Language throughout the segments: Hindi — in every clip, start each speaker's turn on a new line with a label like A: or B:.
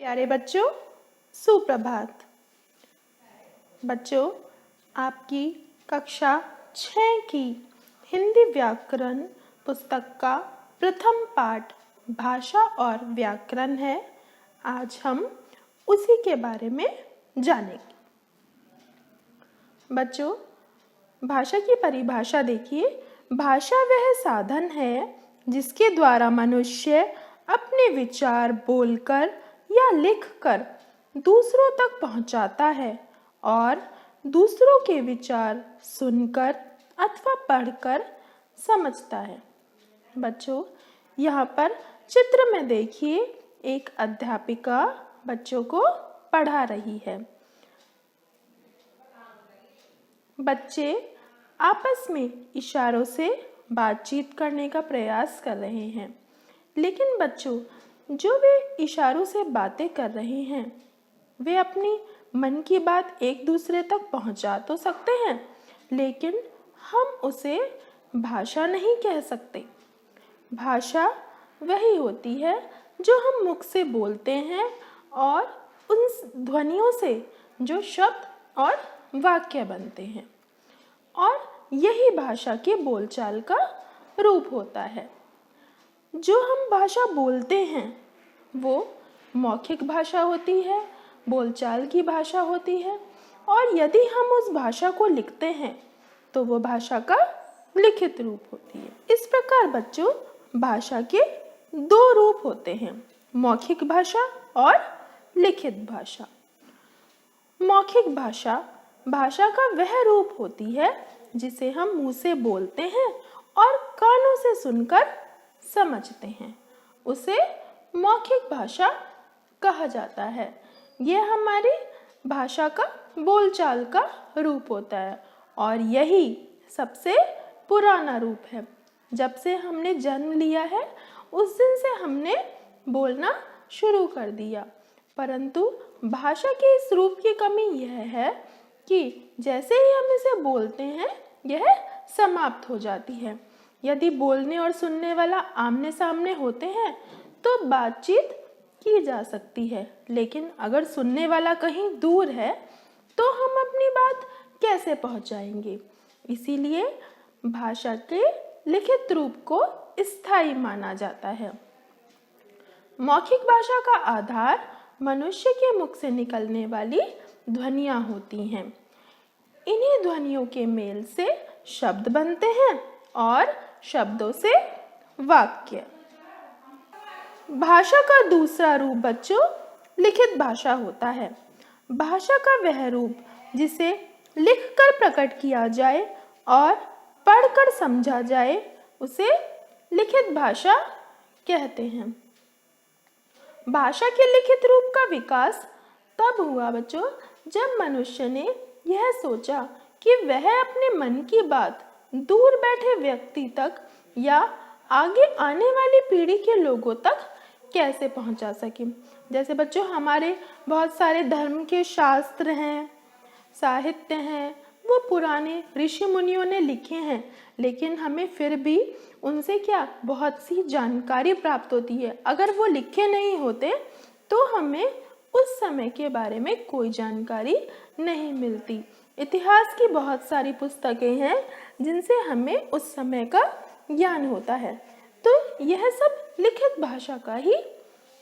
A: प्यारे बच्चों, सुप्रभात। बच्चों, आपकी कक्षा 6 की हिंदी व्याकरण पुस्तक का प्रथम पाठ भाषा और व्याकरण है। आज हम उसी के बारे में जानेंगे। बच्चों, भाषा की परिभाषा देखिए। भाषा वह साधन है जिसके द्वारा मनुष्य अपने विचार बोलकर या लिखकर दूसरों तक पहुंचाता है और दूसरों के विचार सुनकर अथवा पढ़कर समझता है। बच्चों, यहाँ पर चित्र में देखिए, एक अध्यापिका बच्चों को पढ़ा रही है। बच्चे आपस में इशारों से बातचीत करने का प्रयास कर रहे हैं, लेकिन बच्चों, जो वे इशारों से बातें कर रहे हैं वे अपनी मन की बात एक दूसरे तक पहुंचा तो सकते हैं, लेकिन हम उसे भाषा नहीं कह सकते। भाषा वही होती है जो हम मुख से बोलते हैं और उन ध्वनियों से जो शब्द और वाक्य बनते हैं, और यही भाषा के बोलचाल का रूप होता है। जो हम भाषा बोलते हैं वो मौखिक भाषा होती है, बोलचाल की भाषा होती है, और यदि हम उस भाषा को लिखते हैं तो वो भाषा का लिखित रूप होती है। इस प्रकार बच्चों, भाषा के दो रूप होते हैं, मौखिक भाषा और लिखित भाषा। मौखिक भाषा भाषा का वह रूप होती है जिसे हम मुंह से बोलते हैं और कानों से सुनकर समझते हैं, उसे मौखिक भाषा कहा जाता है। यह हमारी भाषा का बोलचाल का रूप होता है और यही सबसे पुराना रूप है। जब से हमने जन्म लिया है उस दिन से हमने बोलना शुरू कर दिया, परंतु भाषा के इस रूप की कमी यह है कि जैसे ही हम इसे बोलते हैं यह समाप्त हो जाती है। यदि बोलने और सुनने वाला आमने सामने होते हैं तो बातचीत की जा सकती है, लेकिन अगर सुनने वाला कहीं दूर है तो हम अपनी बात कैसे पहुंचाएंगे? इसीलिए भाषा के लिखित रूप को स्थायी माना जाता है। मौखिक भाषा का आधार मनुष्य के मुख से निकलने वाली ध्वनियां होती हैं। इन्हीं ध्वनियों के मेल से शब्द बनते हैं और शब्दों से वाक्य। भाषा का दूसरा रूप बच्चों लिखित भाषा होता है। भाषा का वह रूप जिसे लिखकर प्रकट किया जाए और पढ़कर समझा जाए उसे लिखित भाषा कहते हैं। भाषा के लिखित रूप का विकास तब हुआ बच्चों जब मनुष्य ने यह सोचा कि वह अपने मन की बात दूर बैठे व्यक्ति तक या आगे आने वाली पीढ़ी के लोगों तक कैसे पहुंचा सके। जैसे बच्चों, हमारे बहुत सारे धर्म के शास्त्र हैं, साहित्य हैं, वो पुराने ऋषि मुनियों ने लिखे हैं, लेकिन हमें फिर भी उनसे बहुत सी जानकारी प्राप्त होती है। अगर वो लिखे नहीं होते तो हमें उस समय के बारे में कोई जानकारी नहीं मिलती। इतिहास की बहुत सारी पुस्तकें हैं जिनसे हमें उस समय का ज्ञान होता है, तो यह सब लिखित भाषा का ही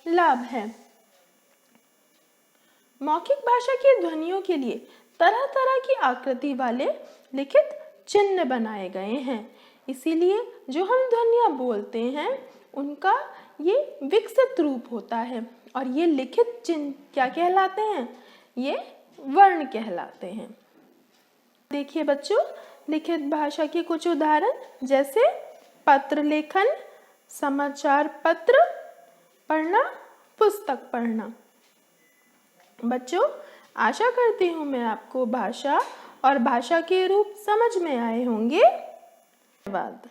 A: लाभ है। मौखिक भाषा की ध्वनियों के लिए तरह तरह की आकृति वाले लिखित चिन्ह बनाए गए हैं। इसीलिए जो हम ध्वनियां बोलते हैं उनका ये विकसित रूप होता है, और ये लिखित चिन्ह क्या कहलाते हैं? ये वर्ण कहलाते हैं। देखिए बच्चों, लिखित भाषा के कुछ उदाहरण जैसे पत्र लेखन, समाचार पत्र पढ़ना, पुस्तक पढ़ना। बच्चों, आशा करती हूँ मैं आपको भाषा और भाषा के रूप समझ में आए होंगे। धन्यवाद।